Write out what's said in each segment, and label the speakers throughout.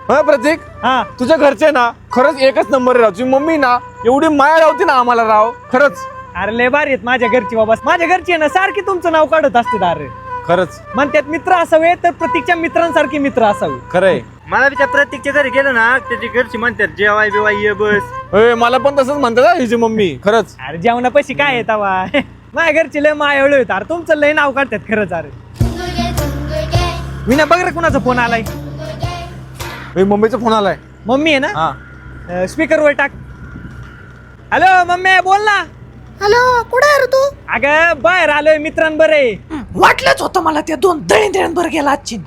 Speaker 1: प्रतीक
Speaker 2: हा
Speaker 1: तुझ्या घरचे ना खरंच एकच नंबर आहे राव. तुझी मम्मी ना एवढी माया लावते ना आम्हाला राव खरंच.
Speaker 2: अरे लय भारी आहेत माझ्या घरची बाबा. माझ्या घरची आहे ना सारखी तुमचं नाव काढत असते अरे.
Speaker 1: खरंच
Speaker 2: म्हणतात मित्र असावे तर प्रतीकच्या मित्रांसारखी मित्र असावे.
Speaker 1: खरंय.
Speaker 3: मला बी त्या प्रत्येकच्या घरी गेलं ना त्याची घरची म्हणतात जेवाय बिवाय ये बस.
Speaker 1: मला पण तसंच म्हणतात हिची मम्मी खरंच.
Speaker 2: अरे जेवणापाशी काय आहे तवा माझ्या घरची लय मायाळू आहेत अरे. तुमचं लय नाव काढतात खरंच अरे. विना बघ रे कुणाचा फोन आलाय.
Speaker 1: मम्मीचा फोन आलाय.
Speaker 2: मम्मी आहे ना
Speaker 1: हा
Speaker 2: स्पीकर वर टाक. हॅलो मम्मी बोल ना.
Speaker 4: हॅलो कुठे आहे रे तू?
Speaker 2: अगं बाहेर आलोय मित्रांबरे.
Speaker 4: वाटलंच होतं मला त्या दोन दळींद्रेंबर गेला आजची.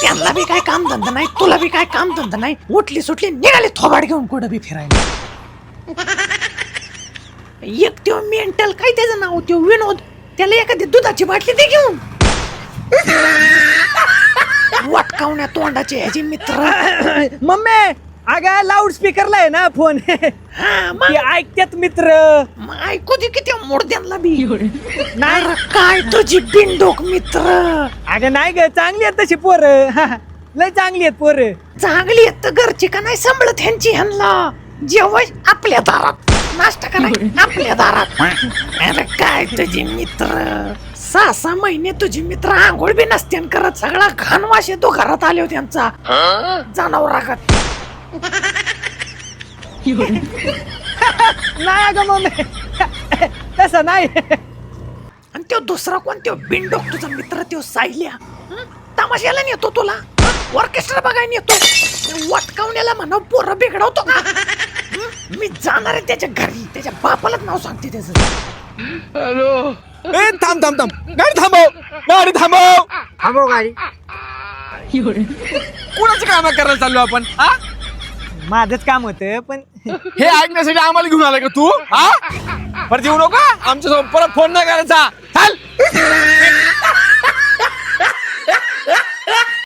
Speaker 4: त्यांना बी काय काम धंदा नाही, तुला बी काय काम धंदा नाही. उठली सुटली निघाली थोबाड घेऊन कुठं बी फिरायला. एक त्यो मेंटल काय त्याचं नाव त्यो विनोद, त्याला एखादी दुधाची बाटली दे घेऊन. वाटकावण्या तोंडाचे ह्याचे मित्र.
Speaker 2: मम्मी अगं लाऊड स्पीकरला आहे ना फोन.
Speaker 4: हा मग
Speaker 2: ऐकतात मित्र.
Speaker 4: ऐकू दे की त्या मोडद्यांना बी. नाही काय तुझी बिनडोक मित्र.
Speaker 2: अगं नाही ग चांगली आहेत तशी पोर. लय चांगली आहेत पोर.
Speaker 4: चांगली आहेत तर घरची का नाही सांभाळत ह्यांची ह्यांना. जेवाय आपल्या दारात, नाश्ता कराय आपल्या दारात. अरे काय तुझी मित्र. 6-6 महिने तुझी मित्र आंघोळ बी नसते करत. सगळा घाण वास येतो घरात आले हो त्यांचा जनावरागत.
Speaker 2: नाही अगं मम्मी तसं नाही.
Speaker 4: आणि तो दुसरा कोण तो बिनडोक तुझा मित्र तो सायल्या. तमाशाला नेतो तुला, ऑर्केस्ट्रा बघायला नेतो. वटकावण्याला म्हणा पोरं बिघडवतो का. मी जाणार आहे त्याच्या घरी, त्याच्या बापालाच नाव सांगते त्याचं.
Speaker 1: थांब थांब थांब गाडी थांबव. गाडी थांबव.
Speaker 3: थांबव गाडी.
Speaker 1: कुणाचं काम करायला चाललो आपण.
Speaker 2: माझंच काम होतं पण
Speaker 1: हे ऐकण्यासाठी आम्हाला घेऊन आलाय का तू. परत येऊ नका आमच्या सोबत परत फोन नाही करायचा. चाल.